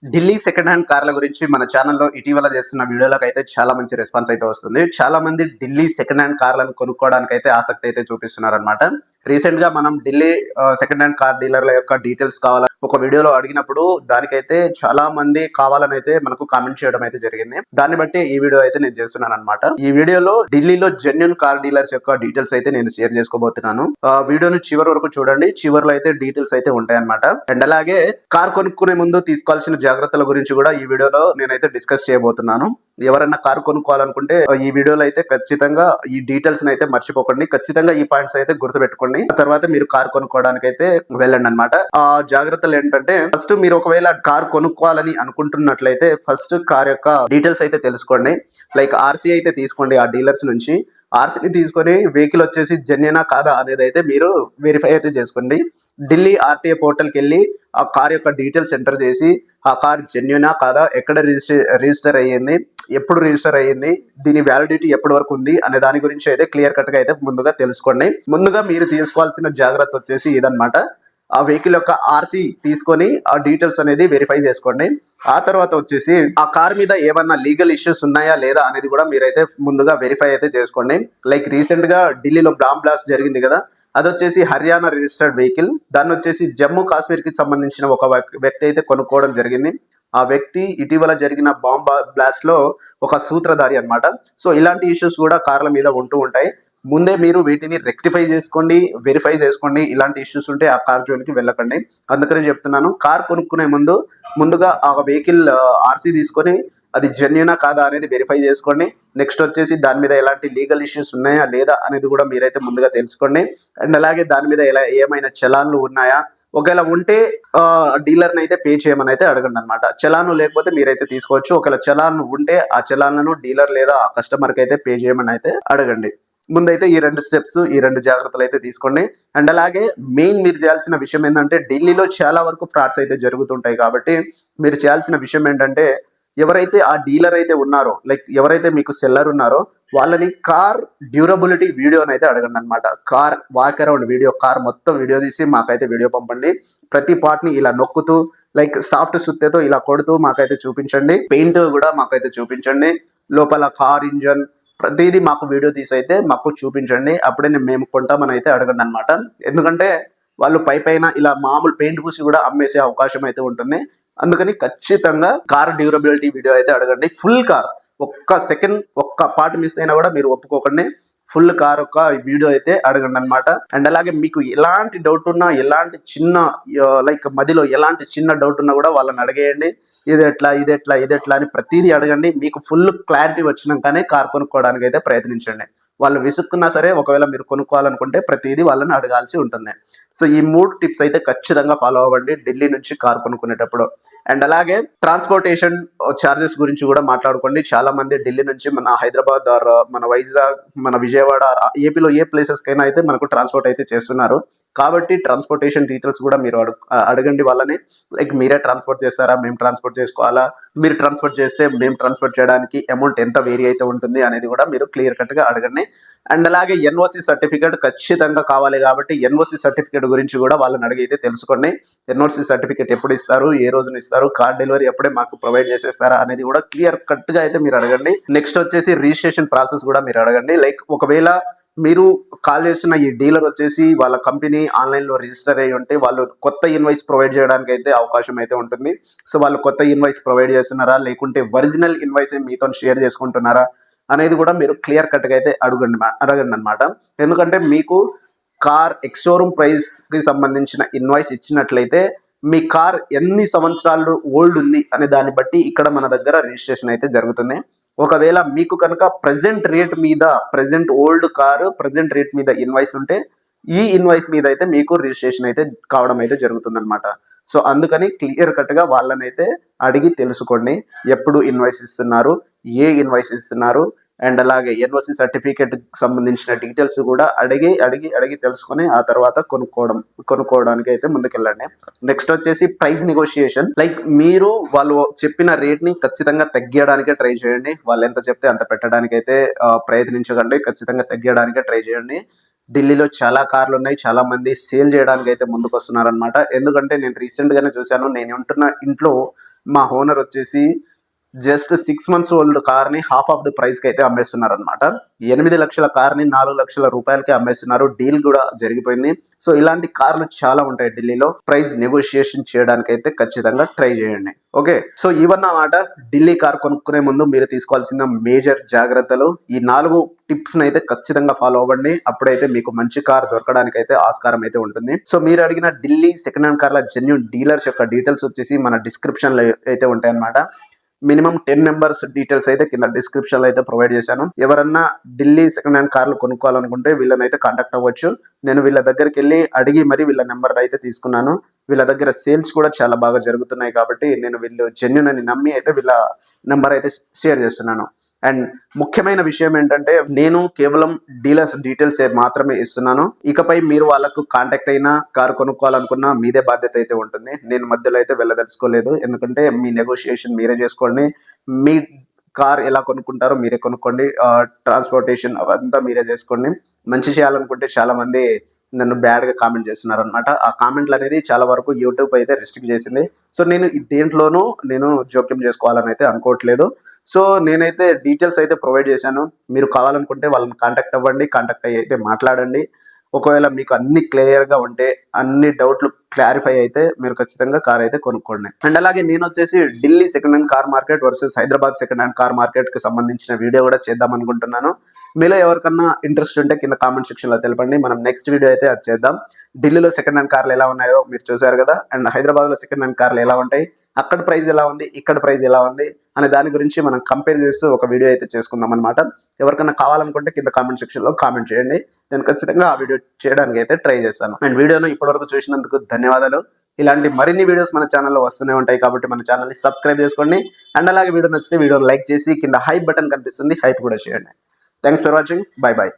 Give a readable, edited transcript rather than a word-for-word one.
Delhi second hand కార్ల గురించి మన ఛానల్లో ఇటీవల చేస్తున్న వీడియోలకు అయితే చాలా మంచి రెస్పాన్స్ అయితే వస్తుంది. చాలా మంది ఢిల్లీ సెకండ్ హ్యాండ్ కార్లను కొనుక్కోవడానికి అయితే ఆసక్తి అయితే చూపిస్తున్నారనమాట. రీసెంట్ గా మనం ఢిల్లీ సెకండ్ హ్యాండ్ కార్ డీలర్ల యొక్క డీటెయిల్స్ కావాలని ఒక వీడియోలో అడిగినప్పుడు దానికైతే చాలా మంది కావాలని అయితే మనకు కామెంట్ చేయడం అయితే జరిగింది. దాన్ని బట్టి ఈ వీడియో అయితే నేను చేస్తున్నాను అనమాట. ఈ వీడియోలో ఢిల్లీలో జెన్యూన్ కార్ డీలర్స్ యొక్క డీటెయిల్స్ అయితే నేను షేర్ చేసుకోబోతున్నాను. వీడియోని చివరి వరకు చూడండి. చివరిలో అయితే డీటెయిల్స్ అయితే ఉంటాయన్నమాట. అండ్ అలాగే కార్ కొనుక్కునే ముందు తీసుకోవాల్సిన జాగ్రత్తల గురించి కూడా ఈ వీడియోలో నేనైతే డిస్కస్ చేయబోతున్నాను. ఎవరైనా కారు కొనుక్కోవాలనుకుంటే ఈ వీడియోలో అయితే ఖచ్చితంగా ఈ డీటెయిల్స్ అయితే మర్చిపోకండి. ఖచ్చితంగా ఈ పాయింట్స్ అయితే గుర్తుపెట్టుకోండి. తర్వాత మీరు కార్ కొనుక్కోవడానికి అయితే వెళ్ళండి అనమాట. ఆ జాగ్రత్తలు ఏంటంటే, ఫస్ట్ మీరు ఒకవేళ కార్ కొనుక్కోవాలని అనుకుంటున్నట్లయితే ఫస్ట్ కార్ యొక్క డీటెయిల్స్ అయితే తెలుసుకోండి. లైక్ ఆర్సీ అయితే తీసుకోండి ఆ డీలర్స్ నుంచి. ఆర్సీని తీసుకొని వెహికల్ వచ్చేసి జెన్యునా కాదా అనేది అయితే మీరు వెరిఫై అయితే చేసుకోండి. ఢిల్లీ ఆర్టీఏ పోర్టల్కి వెళ్ళి ఆ కార్ యొక్క డీటెయిల్స్ ఎంటర్ చేసి ఆ కార్ జెన్యునా కాదా, ఎక్కడ రిజిస్టర్ అయ్యింది, ఎప్పుడు రిజిస్టర్ అయ్యింది, దీని వ్యాలిడిటీ ఎప్పటి వరకు ఉంది అనే దాని గురించి అయితే క్లియర్ కట్ గా అయితే ముందుగా తెలుసుకోండి. ముందుగా మీరు తీసుకోవాల్సిన జాగ్రత్త వచ్చేసి ఇదన్నమాట. ఆ వెహికల్ యొక్క ఆర్సీ తీసుకొని ఆ డీటెయిల్స్ అనేది వెరిఫై చేసుకోండి. ఆ తర్వాత వచ్చేసి ఆ కార్ మీద ఏమన్నా లీగల్ ఇష్యూస్ ఉన్నాయా లేదా అనేది కూడా మీరైతే ముందుగా వెరిఫై అయితే చేసుకోండి. లైక్ రీసెంట్ గా ఢిల్లీలో బాంబ్ బ్లాస్ట్ జరిగింది కదా, అది వచ్చేసి హర్యానా రిజిస్టర్డ్ వెహికల్. దాన్ని వచ్చేసి జమ్మూ కాశ్మీర్ కి సంబంధించిన ఒక వ్యక్తి అయితే కొనుక్కోవడం జరిగింది. ఆ వ్యక్తి ఇటీవల జరిగిన బాంబ్ బ్లాస్ట్ లో ఒక సూత్రధారి అన్నమాట. సో ఇలాంటి ఇష్యూస్ కూడా కార్ల మీద ఉంటూ ఉంటాయి. ముందే మీరు వీటిని రెక్టిఫై చేసుకోండి, వెరిఫై చేసుకోండి. ఇలాంటి ఇష్యూస్ ఉంటే ఆ కార్ జోలికి వెళ్ళకండి. అందుకని చెప్తున్నాను, కార్ కొనుక్కునే ముందుగా ఆ వెహికల్ ఆర్సీ తీసుకొని అది జెన్యునా కాదా అనేది వెరిఫై చేసుకోండి. నెక్స్ట్ వచ్చేసి దాని మీద ఎలాంటి లీగల్ ఇష్యూస్ ఉన్నాయా లేదా అనేది కూడా మీరైతే ముందుగా తెలుసుకోండి. అండ్ అలాగే దాని మీద ఏమైనా చలాన్లు ఉన్నాయా, ఒకవేళ ఉంటే డీలర్ని అయితే పే చేయమని అయితే అడగండి అనమాట. చలాను లేకపోతే మీరైతే తీసుకోవచ్చు. ఒకవేళ చలాన్ ఉంటే ఆ చలాన్లను డీలర్ లేదా ఆ కస్టమర్కి అయితే పే చేయమని అయితే అడగండి. ముందైతే ఈ రెండు స్టెప్స్, ఈ రెండు జాగ్రత్తలు అయితే తీసుకోండి. అండ్ అలాగే మెయిన్ మీరు చేయాల్సిన విషయం ఏంటంటే, ఢిల్లీలో చాలా వరకు ఫ్రాడ్స్ అయితే జరుగుతుంటాయి. కాబట్టి మీరు చేయాల్సిన విషయం ఏంటంటే, ఎవరైతే ఆ డీలర్ అయితే ఉన్నారో, లైక్ ఎవరైతే మీకు సెల్లర్ ఉన్నారో వాళ్ళని కార్ డ్యూరబిలిటీ వీడియోని అయితే అడగండి అనమాట. Car walk around video, car మొత్తం వీడియో తీసి మాకైతే వీడియో పంపండి. ప్రతి పార్ట్ ని ఇలా నొక్కుతూ, లైక్ సాఫ్ట్ సుత్తేతో ఇలా కొడుతూ మాకైతే చూపించండి. పెయింట్ కూడా మాకైతే చూపించండి. లోపల కార్ ఇంజన్ ప్రతిదీ మాకు వీడియో తీసి అయితే మాకు చూపించండి. అప్పుడే మేము కొంటామని అయితే అడగండి అనమాట. ఎందుకంటే వాళ్ళు పైన ఇలా మామూలు పెయింట్ పూసి కూడా అమ్మేసే అవకాశం అయితే ఉంటుంది. అందుకని ఖచ్చితంగా కార్ డ్యూరబిలిటీ వీడియో అయితే అడగండి. ఫుల్ కార్, ఒక్క సెకండ్ ఒక్క పార్ట్ మిస్ అయినా కూడా మీరు ఒప్పుకోకండి. ఫుల్ కార్ యొక్క వీడియో అయితే అడగండి అనమాట. అండ్ అలాగే మీకు ఎలాంటి డౌట్ ఉన్నా, ఎలాంటి చిన్న లైక్ మధ్యలో ఎలాంటి చిన్న డౌట్ ఉన్నా కూడా వాళ్ళని అడిగేయండి. ఇది ఎట్లా అని ప్రతిదీ అడగండి. మీకు ఫుల్ క్లారిటీ వచ్చినాకనే కార్ కొనుక్కోవడానికి అయితే ప్రయత్నించండి. వాళ్ళు విసుక్కున్నా సరే, ఒకవేళ మీరు కొనుక్కోవాలనుకుంటే ప్రతిదీ వాళ్ళని అడగాల్సి ఉంటుంది. సో ఈ 3 టిప్స్ అయితే ఖచ్చితంగా ఫాలో అవ్వండి ఢిల్లీ నుంచి కార్ కొనుక్కునేటప్పుడు. అండ్ అలాగే ట్రాన్స్పోర్టేషన్ ఛార్జెస్ గురించి కూడా మాట్లాడుకోండి. చాలా మంది ఢిల్లీ నుంచి మన హైదరాబాద్ ఆర్ మన వైజాగ్, మన విజయవాడ, ఏపీలో ఏ ప్లేసెస్ కైనా అయితే మనకు ట్రాన్స్పోర్ట్ అయితే చేస్తున్నారు. కాబట్టి ట్రాన్స్పోర్టేషన్ డీటెయిల్స్ కూడా మీరు అడగండి వాళ్ళని. లైక్ మీరే ట్రాన్స్పోర్ట్ చేస్తారా, మేము ట్రాన్స్పోర్ట్ చేసుకోవాలా, మీరు ట్రాన్స్పోర్ట్ చేస్తే మేము ట్రాన్స్పోర్ట్ చేయడానికి అమౌంట్ ఎంత వేరీ అయితే ఉంటుంది అనేది కూడా మీరు క్లియర్ కట్ గా అడగండి. అండ్ అలాగే ఎన్ఓసి సర్టిఫికేట్ ఖచ్చితంగా కావాలి. కాబట్టి ఎన్ఓసి సర్టిఫికేట్ గురించి కూడా వాళ్ళని అడిగితే తెలుసుకోండి. ఎన్ఓసి సర్టిఫికేట్ ఎప్పుడు ఇస్తారు, ఏ రోజున ఇస్తారు, కార్ డెలివరీ ఎప్పుడే మాకు ప్రొవైడ్ చేసేస్తారా అనేది కూడా క్లియర్ కట్ గా అయితే మీరు అడగండి. నెక్స్ట్ వచ్చేసి రిజిస్ట్రేషన్ ప్రాసెస్ కూడా మీరు అడగండి. లైక్ ఒకవేళ మీరు కాల్ చేసిన ఈ డీలర్ వచ్చేసి వాళ్ళ కంపెనీ ఆన్లైన్ లో రిజిస్టర్ అయ్యి ఉంటే వాళ్ళు కొత్త ఇన్వాయిస్ ప్రొవైడ్ చేయడానికి అయితే అవకాశం అయితే ఉంటుంది. సో వాళ్ళు కొత్త ఇన్వాయిస్ ప్రొవైడ్ చేస్తున్నారా, లేకుంటే ఒరిజినల్ ఇన్వాయిస్ మీతో షేర్ చేసుకుంటున్నారా అనేది కూడా మీరు క్లియర్ కట్ గా అయితే అడగండి అనమాట. ఎందుకంటే మీకు కార్ ఎక్స్ షోరూమ్ ప్రైస్ కి సంబంధించిన ఇన్వాయిస్ ఇచ్చినట్లయితే మీ కార్ ఎన్ని సంవత్సరాలు ఓల్డ్ ఉంది అనే దాన్ని బట్టి ఇక్కడ మన దగ్గర రిజిస్ట్రేషన్ అయితే జరుగుతుంది. ఒకవేళ మీకు కనుక present old car present rate మీద ఇన్వాయిస్ ఉంటే ఈ ఇన్వాయిస్ మీద అయితే మీకు రిజిస్ట్రేషన్ అయితే కావడం అయితే జరుగుతుంది అనమాట. సో అందుకని క్లియర్ కట్ గా వాళ్ళని అయితే అడిగి తెలుసుకోండి. ఎప్పుడు ఇన్వాయిస్ ఇస్తున్నారు, ఏ ఇన్వాయిస్ ఇస్తున్నారు, అండ్ అలాగే ఎన్ఓసి సర్టిఫికేట్ సంబంధించిన డీటెయిల్స్ కూడా అడిగి తెలుసుకొని ఆ తర్వాత కొనుక్కోవడానికి అయితే ముందుకెళ్ళండి. నెక్స్ట్ వచ్చేసి ప్రైస్ నెగోషియేషన్. లైక్ మీరు వాళ్ళు చెప్పిన రేట్ ని ఖచ్చితంగా తగ్గించడానికే ట్రై చేయండి. వాళ్ళు ఎంత చెప్తే అంత పెట్టడానికి అయితే ప్రయత్నించకండి. ఖచ్చితంగా తగ్గించడానికే ట్రై చేయండి. ఢిల్లీలో చాలా కార్లు ఉన్నాయి, చాలా మంది సేల్ చేయడానికి అయితే ముందుకు వస్తున్నారనమాట. ఎందుకంటే నేను రీసెంట్ గానే చూశాను, నేను ఉంటున్న ఇంట్లో మా ఓనర్ వచ్చేసి జస్ట్ 6 months ఓల్డ్ కార్ని హాఫ్ ఆఫ్ ది ప్రైస్కి అయితే అమ్మేస్తున్నారు అనమాట. 8 లక్షల కార్ని 4 లక్షల రూపాయలకి అమ్మేస్తున్నారు. డీల్ కూడా జరిగిపోయింది. సో ఇలాంటి కార్లు చాలా ఉంటాయి ఢిల్లీలో. ప్రైస్ నెగోషియేషన్ చేయడానికి అయితే ఖచ్చితంగా ట్రై చేయండి. ఓకే, సో ఇవన్నమాట ఢిల్లీ కార్ కొనుక్కునే ముందు మీరు తీసుకోవాల్సిన మేజర్ జాగ్రత్తలు. ఈ 4 టిప్స్ అయితే ఖచ్చితంగా ఫాలో అవ్వండి. అప్పుడైతే మీకు మంచి కార్ దొరకడానికి అయితే ఆస్కారం అయితే ఉంటుంది. సో మీరు అడిగిన ఢిల్లీ సెకండ్ హ్యాండ్ కార్ల జెన్యూన్ డీలర్స్ యొక్క డీటెయిల్స్ వచ్చేసి మన డిస్క్రిప్షన్ లో అయితే ఉంటాయి అన్నమాట. మినిమం 10 members డీటెయిల్స్ అయితే కింద డిస్క్రిప్షన్ లో అయితే ప్రొవైడ్ చేశాను. ఎవరన్నా ఢిల్లీ సెకండ్ హ్యాండ్ కార్లు కొనుక్కోవాలనుకుంటే వీళ్ళని అయితే కాంటాక్ట్ అవ్వచ్చు. నేను వీళ్ళ దగ్గరికి వెళ్ళి అడిగి మరి వీళ్ళ నెంబర్ అయితే తీసుకున్నాను. వీళ్ళ దగ్గర సేల్స్ కూడా చాలా బాగా జరుగుతున్నాయి కాబట్టి నేను వీళ్ళు జెన్యూన్ అని నమ్మి అయితే వీళ్ళ నెంబర్ అయితే షేర్ చేస్తున్నాను. అండ్ ముఖ్యమైన విషయం ఏంటంటే నేను కేవలం డీలర్స్ డీటెయిల్స్ మాత్రమే ఇస్తున్నాను. ఇకపై మీరు వాళ్ళకు కాంటాక్ట్ అయినా కారు కొనుక్కోవాలనుకున్నా మీదే బాధ్యత అయితే ఉంటుంది. నేను మధ్యలో అయితే వెళ్ళదలుచుకోలేదు. ఎందుకంటే మీ నెగోషియేషన్ మీరే చేసుకోండి. మీ కార్ ఎలా కొనుక్కుంటారో మీరే కొనుక్కోండి. ట్రాన్స్పోర్టేషన్ అవంతా మీరే చేసుకోండి. మంచి చేయాలనుకుంటే చాలా మంది నన్ను బ్యాడ్గా కామెంట్ చేస్తున్నారు అనమాట. ఆ కామెంట్లు అనేది చాలా వరకు యూట్యూబ్ అయితే రిస్ట్రిక్ట్ చేసింది. సో నేను దేంట్లోనూ నేను జోక్యం చేసుకోవాలని అయితే అనుకోవట్లేదు. సో నేనైతే డీటెయిల్స్ అయితే ప్రొవైడ్ చేశాను. మీరు కావాలనుకుంటే వాళ్ళని కాంటాక్ట్ అవ్వండి. కాంటాక్ట్ అయ్యి అయితే మాట్లాడండి. ఒకవేళ మీకు అన్ని క్లియర్గా ఉంటే, అన్ని డౌట్లు క్లారిఫై అయితే మీరు ఖచ్చితంగా కార్ అయితే కొనుక్కోండి. అండ్ అలాగే నేను వచ్చేసి Delhi second hand car market versus Hyderabad second hand car market కి సంబంధించిన వీడియో కూడా చేద్దాం అనుకుంటున్నాను. మీలో ఎవరికన్నా ఇంట్రెస్ట్ ఉంటే కింద కామెంట్ సెక్షన్ లో తెలపండి. మనం నెక్స్ట్ వీడియో అయితే అది చేద్దాం. ఢిల్లీలో సెకండ్ హ్యాండ్ కార్లు ఎలా ఉన్నాయో మీరు చూసారు కదా. అండ్ హైదరాబాద్ లో సెకండ్ హ్యాండ్ కార్లు ఎలా ఉంటాయి, అక్కడ ప్రైస్ ఎలా ఉంది, ఇక్కడ ప్రైస్ ఎలా ఉంది అనే దాని గురించి మనం కంపేర్ చేస్తూ ఒక వీడియో అయితే చేసుకుందాం అనమాట. ఎవరికైనా కావాలనుకుంటే కింద కామెంట్ సెక్షన్ లో కామెంట్ చేయండి. నేను ఖచ్చితంగా ఆ వీడియో చేయడానికి అయితే ట్రై చేస్తాను. అండ్ వీడియోను ఇప్పటివరకు చూసినందుకు ధన్యవాదాలు. ఇలాంటి మరిన్ని వీడియోస్ మన ఛానల్లో వస్తూనే ఉంటాయి కాబట్టి మన ఛానల్ని సబ్స్క్రైబ్ చేసుకోండి. అండ్ అలాగే వీడియో నచ్చితే వీడియోని లైక్ చేసి కింద హైప్ బటన్ కనిపిస్తుంది, హైప్ కూడా చేయండి. Thanks for watching. By by.